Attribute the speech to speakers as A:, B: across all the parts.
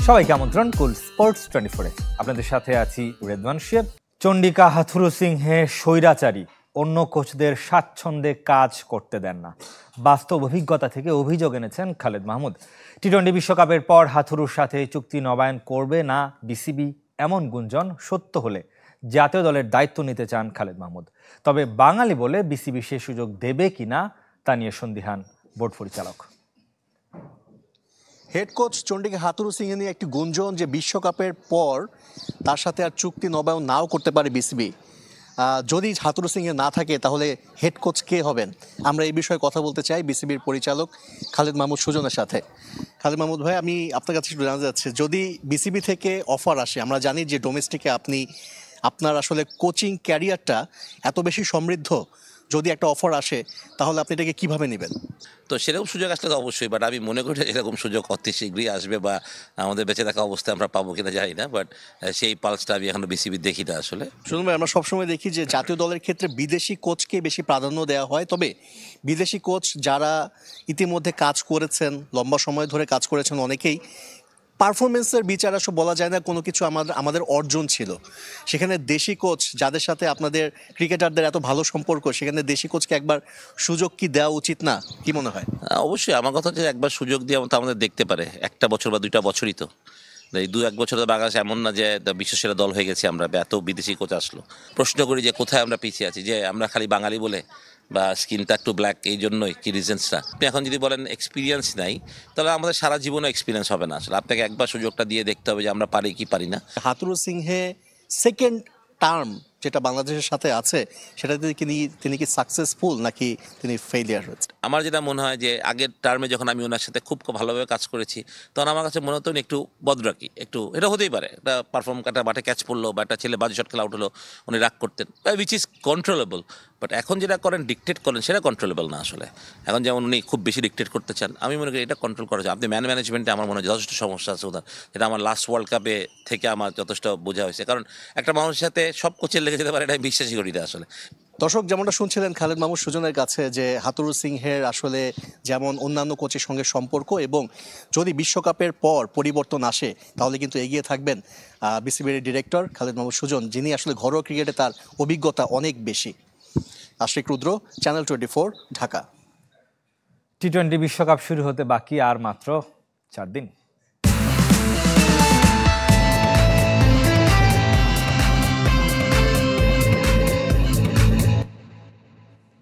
A: সবাইকে আমন্ত্রণ কুল স্পোর্টস 24-এ। আপনাদের সাথে আছি রেদওয়ান শিব। চন্ডিকা হাথুরু সিংহে স্বৈরাচারী, অন্য কোচদের স্বাচ্ছন্দ্যে কাজ করতে দেন না, বাস্তব অভিজ্ঞতা থেকে অভিযোগ এনেছেন খালেদ মাহমুদ। টি-20 বিশ্বকাপের পর হাথুরুর সাথে চুক্তি নবায়ন করবে না বিসিবি, এমন গুঞ্জন সত্য হলে জাতীয় দলের দায়িত্ব নিতে চান খালেদ মাহমুদ। তবে বাঙালি বলে বিসিবি সে সুযোগ দেবে কিনা তা নিয়ে সন্দিহান বোর্ড পরিচালক।
B: হেড কোচ চন্ডিকা হাথুরু সিংহে নিয়ে একটি গুঞ্জন যে বিশ্বকাপের পর তার সাথে আর চুক্তি নবায়ন নাও করতে পারে বিসিবি। যদি হাথুরু সিংহে না থাকে তাহলে হেড কোচ কে হবেন, আমরা এই বিষয়ে কথা বলতে চাই বিসিবির পরিচালক খালেদ মাহমুদ সুজনের সাথে। খালেদ মাহমুদ ভাই, আমি আপনার কাছে একটু জানতে চাচ্ছি, যদি বিসিবি থেকে অফার আসে, আমরা জানি যে ডোমেস্টিকে আপনার আসলে কোচিং ক্যারিয়ারটা এত বেশি সমৃদ্ধ, যদি একটা অফার আসে তাহলে আপনি এটাকে কিভাবে নেবেন?
C: তো সেরকম সুযোগ আসলে তো অবশ্যই, বাট আমি মনে করি এরকম সুযোগ অতি শীঘ্রই আসবে, বা আমাদের বেঁচে থাকা অবস্থায় আমরা পাবো কিনা জানি না, বাট সেই পালসটা আমি এখনো বিসিবি দেখি না আসলে। শুনুন
B: ভাই, আমরা সবসময় দেখি যে জাতীয় দলের ক্ষেত্রে বিদেশি কোচকে বেশি প্রাধান্য দেওয়া হয়, তবে বিদেশি কোচ যারা ইতিমধ্যে কাজ করেছেন, লম্বা সময় ধরে কাজ করেছেন, অনেকেই পারফরমেন্সের বিচার আসলে বলা যায় না কোনো কিছু আমাদের অর্জন ছিল। সেখানে দেশি কোচ যাদের সাথে আপনাদের ক্রিকেটারদের এত ভালো সম্পর্ক, সেখানে দেশি কোচকে একবার সুযোগ কি দেওয়া উচিত না, কি মনে হয়?
C: অবশ্যই, আমার কথা হচ্ছে একবার সুযোগ দিয়ে আমাদের দেখতে পারে, একটা বছর বা 2টা বছরই তো, এই 2-1 বছর বাংলাদেশ এমন না যে বিশ্বসেরা দল হয়ে গেছে আমরা, এত বিদেশি কোচ আসলো। প্রশ্ন করি যে কোথায় আমরা পিছিয়ে আছি, যে আমরা খালি বাঙালি বলে বা স্কিনটা একটু ব্ল্যাক, এই জন্যই কি রিজনসটা? আপনি এখন যদি বলেন এক্সপিরিয়েন্স নাই, তাহলে আমাদের সারা জীবনে এক্সপিরিয়েন্স হবে না আসলে। আপনাকে একবার সুযোগটা দিয়ে দেখতে হবে যে আমরা পারি কি পারি না।
B: হাথুরু সিংহে সেকেন্ড টার্ম যেটা বাংলাদেশের সাথে আছে, সেটাতে তিনি কি সাকসেসফুল নাকি তিনি ফেলিয়ার হয়েছে?
C: আমার যেটা মনে হয় যে আগের টার্মে যখন আমি ওনার সাথে খুব ভালোভাবে কাজ করেছি, তখন আমার কাছে মনে হতো একটু বদরাকি, একটু এটা হতেই পারে, একটা পারফর্ম একটা মাঠে ক্যাচ পড়লো বা একটা ছেলে বাজে শট খেলা আউট হলো, উনি রাগ করতেন, উইচ ইজ কন্ট্রোলেবল। বাট এখন যেটা করেন ডিকটেট করেন, সেটা কন্ট্রোলেবল না আসলে। এখন যেমন উনি খুব বেশি ডিকটেট করতে চান, আমি মনে করি এটা কন্ট্রোল করা যায়। আপনি ম্যানেজমেন্টে আমার মনে হয় যথেষ্ট সমস্যা আছে ওদের, যেটা আমার লাস্ট ওয়ার্ল্ড কাপে থেকে আমার যথেষ্ট বোঝা হয়েছে। কারণ একটা মানুষের সাথে সব কোচের লেগে যেতে পারে, এটা বিশ্বাসই করি না আসলে।
B: দর্শক, যেমনটা শুনছিলেন খালেদ মাহমুদ সুজনের কাছে, যে হাথুরু সিংহের আসলে যেমন অন্যান্য কোচের সঙ্গে সম্পর্ক, এবং যদি বিশ্বকাপের পর পরিবর্তন আসে তাহলে কিন্তু এগিয়ে থাকবেন বিসিবির ডিরেক্টর খালেদ মাহমুদ সুজন, যিনি আসলে ঘরোয়া ক্রিকেটে তার অভিজ্ঞতা অনেক বেশি। আশিক রুদ্র, চ্যানেল 24, ঢাকা।
A: টি-20 বিশ্বকাপ শুরু হতে বাকি আর মাত্র 4 দিন।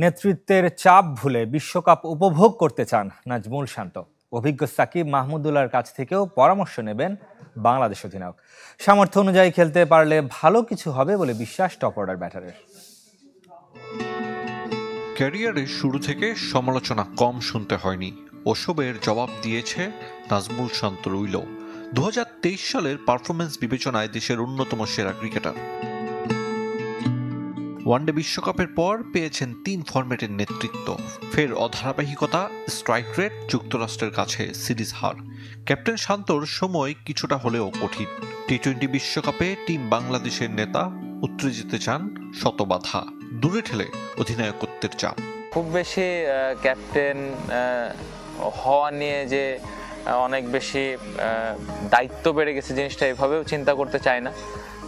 A: নেতৃত্বের চাপ ভুলে বিশ্বকাপ উপভোগ করতে চান নাজমুল শান্ত। অভিজ্ঞ সাকিব মাহমুদুল্লাহর কাছ থেকেও পরামর্শ নেবেন বাংলাদেশ অধিনায়ক। সামর্থ্য অনুযায়ী খেলতে পারলে ভালো কিছু হবে বলে বিশ্বাস টপ অর্ডার ব্যাটারের।
D: ক্যারিয়ারের শুরু থেকে সমালোচনা কম শুনতে হয়নি, ওসবের জবাব দিয়েছে নাজমুল শান্ত রইল। 2023 সালের পারফরমেন্স বিবেচনায় দেশের অন্যতম সেরা ক্রিকেটার। ওয়ানডে বিশ্বকাপের পর পেয়েছেন 3 ফরম্যাটের নেতৃত্ব, ফের অধারাবাহিকতা, স্ট্রাইক রেট, যুক্তরাষ্ট্রের কাছে সিরিজ হার। ক্যাপ্টেন শান্তর সময় কিছুটা হলেও কঠিন। টি-20 বিশ্বকাপে টিম বাংলাদেশের নেতা উতরে যেতে চান শত বাধা, দূরে ঠেলে অধিনায়কত্বের চাপ।
E: খুব বেশি ক্যাপ্টেন হওয়া নিয়ে যে অনেক বেশি দায়িত্ব বেড়ে গেছে, জিনিসটা এভাবেও চিন্তা করতে চায় না।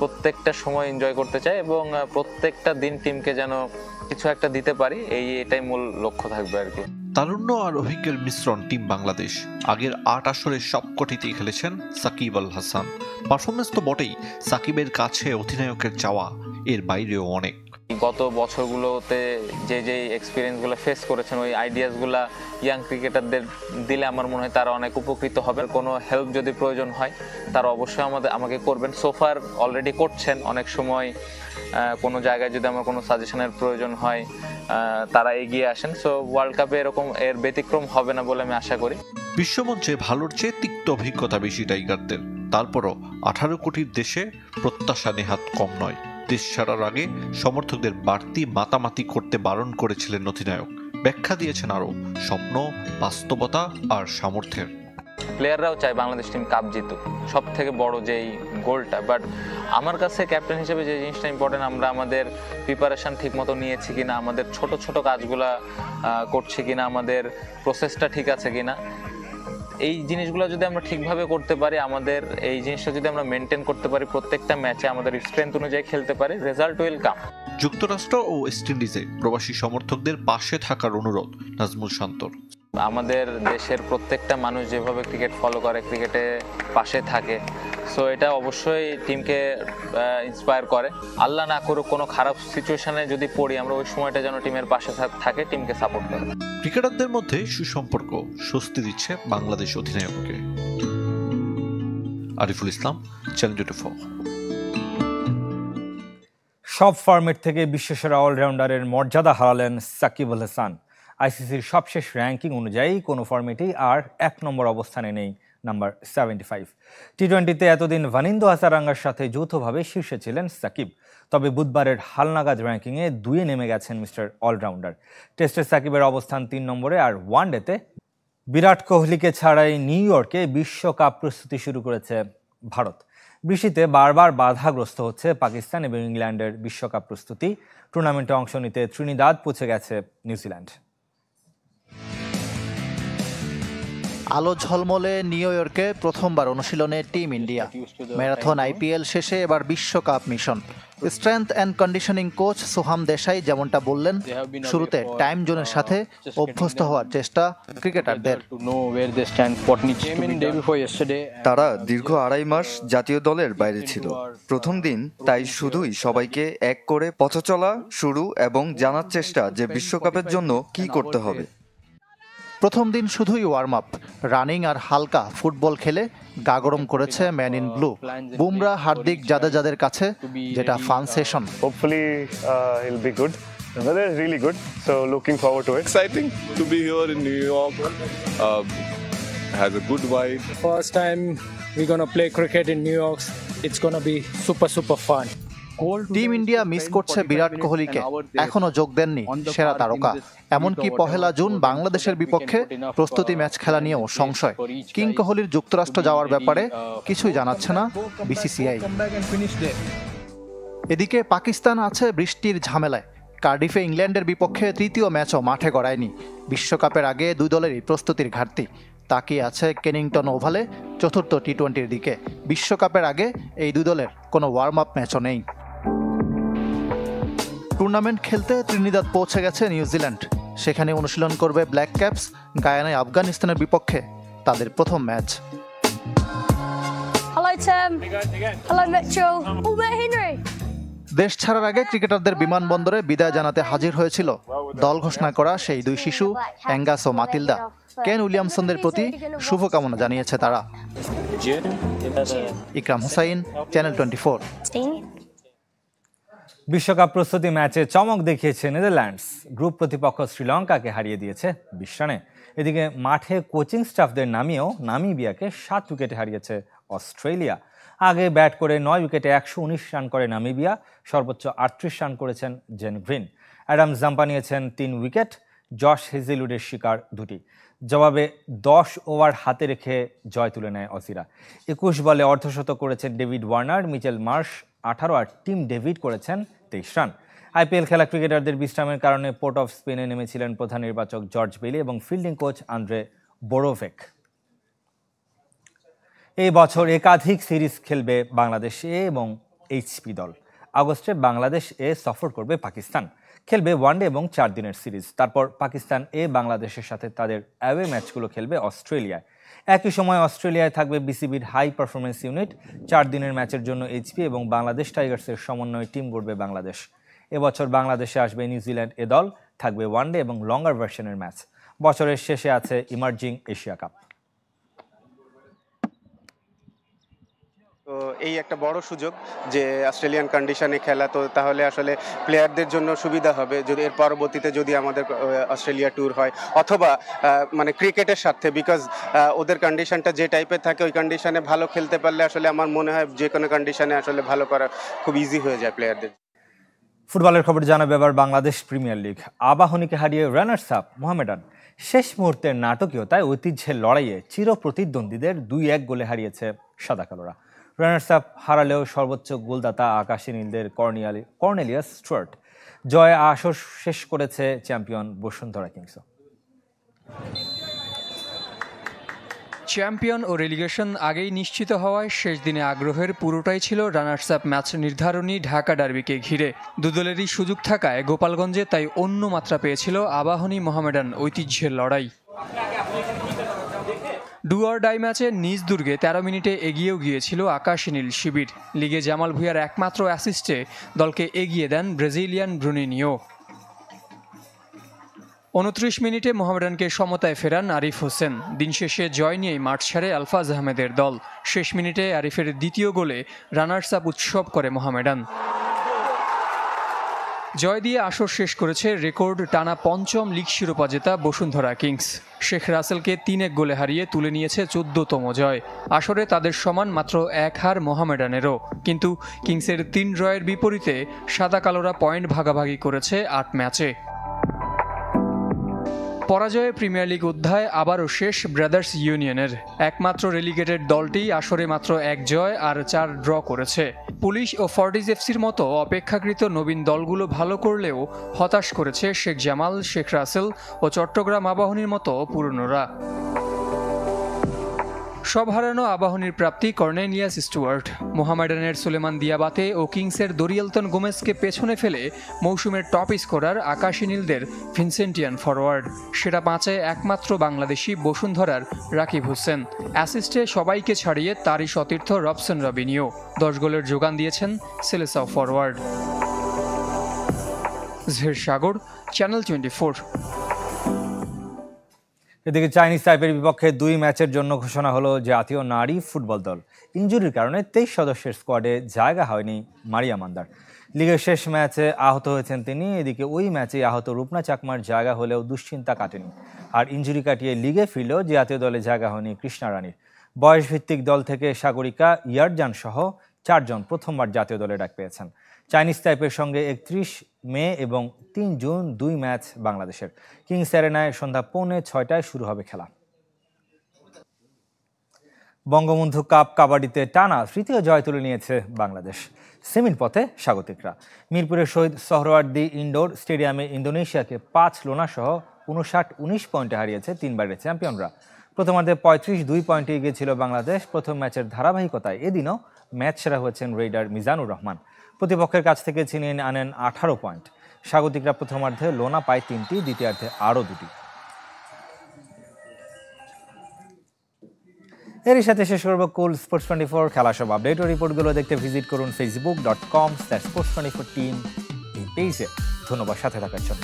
E: প্রত্যেকটা সময় এনজয় করতে চাই এবং প্রত্যেকটা দিন টিমকে যেন কিছু একটা দিতে পারি, এটাই মূল লক্ষ্য থাকবে আর কি।
D: তারুণ্য আর অভিজ্ঞের মিশ্রণ টিম বাংলাদেশ। আগের 8 আসরে সবকটিতেই খেলেছেন সাকিব আল হাসান। পারফরমেন্স তো বটেই, সাকিবের কাছে অধিনায়কের চাওয়া এর বাইরেও অনেক।
E: গত বছরগুলোতে যে এক্সপিরিয়েন্সগুলো ফেস করেছেন, ওই আইডিয়াসগুলো ইয়াং ক্রিকেটারদের দিলে আমার মনে হয় তারা অনেক উপকৃত হবে। কোনো হেল্প যদি প্রয়োজন হয় তারা অবশ্যই আমাকে করবেন। সোফার অলরেডি করছেন, অনেক সময় কোনো জায়গায় যদি আমার কোনো সাজেশনের প্রয়োজন হয় তারা এগিয়ে আসেন। সো ওয়ার্ল্ড কাপে এরকম এর ব্যতিক্রম হবে না বলে আমি আশা করি।
D: বিশ্বমঞ্চে ভালোর চেয়ে তিক্ত অভিজ্ঞতা বেশি টাইগারদের, তারপরও 18 কোটির দেশে প্রত্যাশা নেহাত কম নয়। দেশ ছাড়ার আগে সমর্থকদের বাড়তি মাতামাতি করতে বারণ করেছিলেন অধিনায়ক। ব্যাখ্যা দিয়েছেন আরও স্বপ্ন, বাস্তবতা আর সামর্থ্যের।
E: প্লেয়াররাও চায় বাংলাদেশ টিম কাপ জিতুক, সব থেকে বড় যেই গোলটা। বাট আমার কাছে ক্যাপ্টেন হিসেবে যে জিনিসটা ইম্পর্টেন্ট, আমরা আমাদের প্রিপারেশন ঠিক মতো নিয়েছি কিনা, আমাদের ছোট ছোট কাজগুলা করছি কিনা, আমাদের প্রসেসটা ঠিক আছে কিনা। এই জিনিসগুলো যদি আমরা ঠিকভাবে করতে পারি, আমাদের এই জিনিসটা যদি আমরা মেনটেন করতে পারি, প্রত্যেকটা ম্যাচে আমাদের স্ট্রেংথ অনুযায়ী খেলতে পারি, রেজাল্ট উইল কাম।
D: যুক্তরাষ্ট্র ও ওয়েস্ট ইন্ডিজে প্রবাসী সমর্থকদের পাশে থাকার অনুরোধ নাজমুল শান্তর।
E: আমাদের দেশের প্রত্যেকটা মানুষ যেভাবে ক্রিকেট ফলো করে, ক্রিকেটে পাশে থাকে, সো এটা অবশ্যই টিমকে ইন্সপায়ার করে। আল্লাহ না করুক কোনো খারাপ সিচুয়েশনে যদি পড়ি, আমরা ওই সময়টা যেন টিমের পাশে থাকে, টিমকে সাপোর্ট করে।
D: ক্রিকেটারদের মধ্যে সুসম্পর্ক স্বস্তি দিচ্ছে বাংলাদেশ অধিনায়ককে। আরিফুল ইসলাম, চ্যানেল 24।
A: সব ফরম্যাট থেকে বিশ্বসেরা অলরাউন্ডারের মর্যাদা হারালেন সাকিব আল হাসান। আইসিসির সবশেষ র্যাঙ্কিং অনুযায়ী কোনো ফরম্যাটেই আর 1 নম্বর অবস্থানে নেই নাম্বার 75। টি-20তে এতদিন ভানিন্দো হাসারাঙ্গার সাথে যৌথভাবে শীর্ষে ছিলেন সাকিব, তবে বুধবারের হালনাগাদ র্যাঙ্কিংয়ে 2-এ নেমে গেছেন মিস্টার অলরাউন্ডার। টেস্টে সাকিবের অবস্থান 3 নম্বরে, আর ওয়ানডেতে বিরাট কোহলিকে ছাড়াই নিউ ইয়র্কে বিশ্বকাপ প্রস্তুতি শুরু করেছে ভারত। বৃষ্টিতে বারবার বাধাগ্রস্ত হচ্ছে পাকিস্তান এবং ইংল্যান্ডের বিশ্বকাপ প্রস্তুতি। টুর্নামেন্টে অংশ নিতে ত্রিনিদাদ পৌঁছে গেছে নিউজিল্যান্ড।
F: আলো ঝলমলে নিউ ইয়র্কে প্রথমবার অনুশীলনে টিম ইন্ডিয়া। ম্যারাথন আইপিএল শেষে এবার বিশ্বকাপ mission. Strength and conditioning coach Soham Desai যেমনটা বললেন, শুরুতে টাইম জোনের সাথে অভ্যস্ত হওয়ার চেষ্টা ক্রিকেটারদের।
G: তারা দীর্ঘ 2.5 মাস জাতীয় দলের বাইরে ছিল। প্রথম দিন তাই শুধুই সবাইকে এক করে পথ চলা শুরু এবং জানার চেষ্টা যে বিশ্বকাপের জন্য কি করতে হবে।
F: প্রথম দিন শুধুই ওয়ার্ম আপ, রানিং আর হালকা ফুটবল খেলে গা গরম করেছে man in blue. Bumrah, Hardik, জাদেজাদের কাছে যেটা fun session.
H: Hopefully it'll be good. The weather is really good, so looking forward to it.
I: Exciting to be here in New York. Has a good vibe.
J: First time we're gonna play cricket in New York. It's gonna be super fun.
F: Team India miss করছে বিরাট কোহলিকে, এখনো যোগ দেননি সেরা তারকা। এমনকি 1 June বাংলাদেশের বিপক্ষে প্রস্তুতি ম্যাচ খেলা নিয়েও সংশয়। কিং কোহলির যুক্তরাষ্ট্র যাওয়ার ব্যাপারে কিছুই জানাচ্ছে না বিসিসিআই। এদিকে পাকিস্তান আছে বৃষ্টির ঝামেলায়। কার্ডিফে ইংল্যান্ডের বিপক্ষে তৃতীয় ম্যাচও মাঠে গড়ায়নি। বিশ্বকাপের আগে দুই দলেরই প্রস্তুতির ঘাটতি। তাকিয়ে আছে কেনিংটন ওভালে চতুর্থ টি-20-র দিকে। বিশ্বকাপের আগে এই দুই দলের কোনো ওয়ার্ম আপ ম্যাচও নেই। টুর্নামেন্ট খেলতে ত্রিনিদাদ পৌঁছে গেছে নিউজিল্যান্ড। সেখানে অনুশীলন করবে ব্ল্যাক ক্যাপস। গায়ানায় আফগানিস্তানের বিপক্ষে তাদের প্রথম ম্যাচ। দেশ ছাড়ার আগে ক্রিকেটারদের বিমানবন্দরে বিদায় জানাতে হাজির হয়েছিল দল ঘোষণা করা সেই দুই শিশু অ্যাঙ্গাস ও মাতিলদা। কেন উইলিয়ামসনদের প্রতি শুভকামনা জানিয়েছে তারা। ইকরাম হুসাইন, চ্যানেল 24।
A: বিশ্বকাপ প্রস্তুতি ম্যাচে চমক দেখিয়েছে নেদারল্যান্ডস। গ্রুপ প্রতিপক্ষ শ্রীলঙ্কাকে হারিয়ে দিয়েছে 20 রানে। এদিকে মাঠে কোচিং স্টাফদের নামিয়েও নামিবিয়াকে 7 উইকেটে হারিয়েছে অস্ট্রেলিয়া। আগে ব্যাট করে 9 উইকেটে 119 রান করে নামিবিয়া। সর্বোচ্চ 38 রান করেছেন জেন গ্রিন। অ্যাডাম জাম্পা নিয়েছেন 3 উইকেট। জশ হেজেলউডের শিকার 2টি। জবাবে 10 ওভার হাতে রেখে জয় তুলে নেয় অজিরা। 21 বলে অর্ধশতক করেছেন ডেভিড ওয়ার্নার। মিচেল মার্শ 18 আর টিম ডেভিড করেছেন 23 রান। আইপিএল খেলা ক্রিকেটারদের বিশ্রামের কারণে পোর্ট অফ স্পেনে নেমেছিলেন প্রধান নির্বাচক জর্জ বেলি এবং ফিল্ডিং কোচ আন্দ্রে বোরোভেক। এই বছর একাধিক সিরিজ খেলবে বাংলাদেশ এ এবং এইচপি দল। আগস্টে বাংলাদেশ এ সফর করবে পাকিস্তান, খেলবে ওয়ানডে এবং 4 দিনের সিরিজ। তারপর পাকিস্তান এ বাংলাদেশের সাথে তাদের অ্যাওয়ে ম্যাচগুলো খেলবে অস্ট্রেলিয়ায়। একই সময় অস্ট্রেলিয়ায় থাকবে বিসিবির হাই পারফরমেন্স ইউনিট। 4 দিনের ম্যাচের জন্য এইচপি এবং বাংলাদেশ টাইগার্সের সমন্বয়ে টিম গড়বে বাংলাদেশ। এবছর বাংলাদেশে আসবে নিউজিল্যান্ড এ দল, থাকবে ওয়ানডে এবং লঙ্গার ভার্সনের ম্যাচ। বছরের শেষে আছে ইমার্জিং এশিয়া কাপ।
K: তো এই একটা বড় সুযোগ যে অস্ট্রেলিয়ান কন্ডিশনে খেলা, তো তাহলে আসলে প্লেয়ারদের জন্য সুবিধা হবে যদি এর পরবর্তীতে যদি আমাদের অস্ট্রেলিয়া ট্যুর হয়, অথবা মানে ক্রিকেটের সাথে, বিকজ ওদের কন্ডিশনটা যে টাইপের থাকে ওই কন্ডিশনে ভালো খেলতে পারলে আসলে আমার মনে হয় যে কোনো কন্ডিশনে আসলে ভালো করা খুব ইজি হয়ে যায় প্লেয়ারদের।
A: ফুটবলের খবর জানাবে এবার বাংলাদেশ প্রিমিয়ার লিগ। আবাহনীকে হারিয়ে রানার্স আপ মোহামেডান। শেষ মুহূর্তের নাটকীয়তায় ঐতিহ্যের লড়াইয়ে চিরপ্রতিদ্বন্দ্বীদের 2-1 গোলে হারিয়েছে সাদা কালোরা। রানার্স আপ হারালেও সর্বোচ্চ গোলদাতা আকাশী নীলদের কর্নেলিয়াস স্টুয়ার্ট। জয়ে আসর শেষ করেছে চ্যাম্পিয়ন বসুন্ধরা কিংসও।
L: চ্যাম্পিয়ন ও রেলিগেশন আগেই নিশ্চিত হওয়ায় শেষ দিনে আগ্রহের পুরোটাই ছিল রানার্স আপ ম্যাচ নির্ধারণী ঢাকা ডার্বিকে ঘিরে। দুদলেরই সুযোগ থাকায় গোপালগঞ্জে তাই অন্য মাত্রা পেয়েছিল আবাহনী মোহামেডান ঐতিহ্যের লড়াই। ডু অর ডাই ম্যাচে নিজ দুর্গে ১৩ মিনিটে এগিয়েও গিয়েছিল আকাশী নীল শিবির। লিগে জামাল ভুঁইয়ার একমাত্র অ্যাসিস্টে দলকে এগিয়ে দেন ব্রাজিলিয়ান ব্রুনিনিও। ২৯ মিনিটে মোহামেডানকে সমতায় ফেরান আরিফ হোসেন। দিন শেষে জয় নিয়েই মাঠ ছাড়ে আলফাজ আহমেদের দল। শেষ মিনিটে আরিফের দ্বিতীয় গোলে রানার্স আপ উৎসব করে মোহামেডান। জয় দিয়ে আসর শেষ করেছে রেকর্ড টানা ৫ম লিগ শিরোপা জেতা বসুন্ধরা কিংস। শেখ রাসেলকে ৩-১ গোলে হারিয়ে তুলে নিয়েছে ১৪তম জয়। আসরে তাদের সমান মাত্র ১ হার মোহামেডানেরও। কিন্তু কিংসের ৩ জয়ের বিপরীতে সাদা কালোরা পয়েন্ট ভাগাভাগি করেছে ৮ ম্যাচে। পরাজয়ে প্রিমিয়ার লিগ অধ্যায় আবারও শেষ ব্রাদার্স ইউনিয়নের। একমাত্র রেলিগেটেড দলটি আসরে মাত্র ১ জয় আর ৪ ড্র করেছে। পুলিশ ও ফর্টিজ এফসির মতো অপেক্ষাকৃত নবীন দলগুলো ভালো করলেও হতাশ করেছে শেখ জামাল, শেখ রাসেল ও চট্টগ্রাম আবাহনীর মতো পুরনোরা। সব হারানো আবাহনীর প্রাপ্তি কর্নেলিয়াস স্টুয়ার্ট। মোহামেডানের সুলেমান দিয়াবাতে ও কিংসের দরিয়ালতন গোমেজকে পেছনে ফেলে মৌসুমের টপ স্কোরার আকাশী নীলদের ভিনসেন্টিয়ান ফরওয়ার্ড। সেরা ৫-এ একমাত্র বাংলাদেশি বসুন্ধরার রাকিব হোসেন। অ্যাসিস্টে সবাইকে ছাড়িয়ে তারই সতীর্থ রবসন রবিনিও। ১০ গোলের যোগান দিয়েছেন সেলেসাও ফরওয়ার্ড। জহির সাগর, চ্যানেল 24।
A: এদিকে চাইনিজ তাইপের বিপক্ষে ২ ম্যাচের জন্য ঘোষণা হলো জাতীয় নারী ফুটবল দল। ইনজুরির কারণে ২৩ সদস্যের স্কোয়াডে জায়গা হয়নি মারিয়া মান্দার। লিগের শেষ ম্যাচে আহত হয়েছেন তিনি। এদিকে ওই ম্যাচে আহত রূপনা চাকমার জায়গা হলেও দুশ্চিন্তা কাটেনি। আর ইনজুরি কাটিয়ে লিগে ফিরলেও জাতীয় দলে জায়গা হয়নি কৃষ্ণা রানীর। বয়সভিত্তিক দল থেকে সাগরিকা, ইয়ারজান সহ ৪ জন প্রথমবার জাতীয় দলে ডাক পেয়েছেন। চাইনিজ তাইপের সঙ্গে ৩১ মে এবং ৩ জুন ২ ম্যাচ বাংলাদেশের। কিংস অ্যারেনায় সন্ধ্যা ৫:৩০ শুরু হবে খেলা। বঙ্গবন্ধু কাপ কাবাডিতে টানা ৩য় জয় তুলে নিয়েছে বাংলাদেশ। সেমির পথে স্বাগতিকরা। মিরপুরের শহীদ সোহরাওয়ার্দী ইনডোর স্টেডিয়ামে ইন্দোনেশিয়াকে ৫ লোনা সহ ৫৯-১৯ পয়েন্টে হারিয়েছে ৩ বারের চ্যাম্পিয়নরা। প্রথমার্ধে ৩৫-২ পয়েন্টে এগিয়ে ছিল বাংলাদেশ। প্রথম ম্যাচের ধারাবাহিকতায় এদিনও ম্যাচ সেরা হয়েছেন রেইডার মিজানুর রহমান। প্রতিপক্ষের কাছ থেকে ছিনিয়ে আনেন ১৮ পয়েন্ট। স্বাগতিকরা প্রথমার্ধে লোনা পায় ৩টি, দ্বিতীয়ার্ধে আরও 2টি। এরই সাথে শেষ করবো কুল স্পোর্টস 24 খেলা সব আপডেট ও রিপোর্টগুলো দেখতে ভিজিট করুন facebook.com/sports24team এই পেজে। ধন্যবাদ সাথে থাকার জন্য।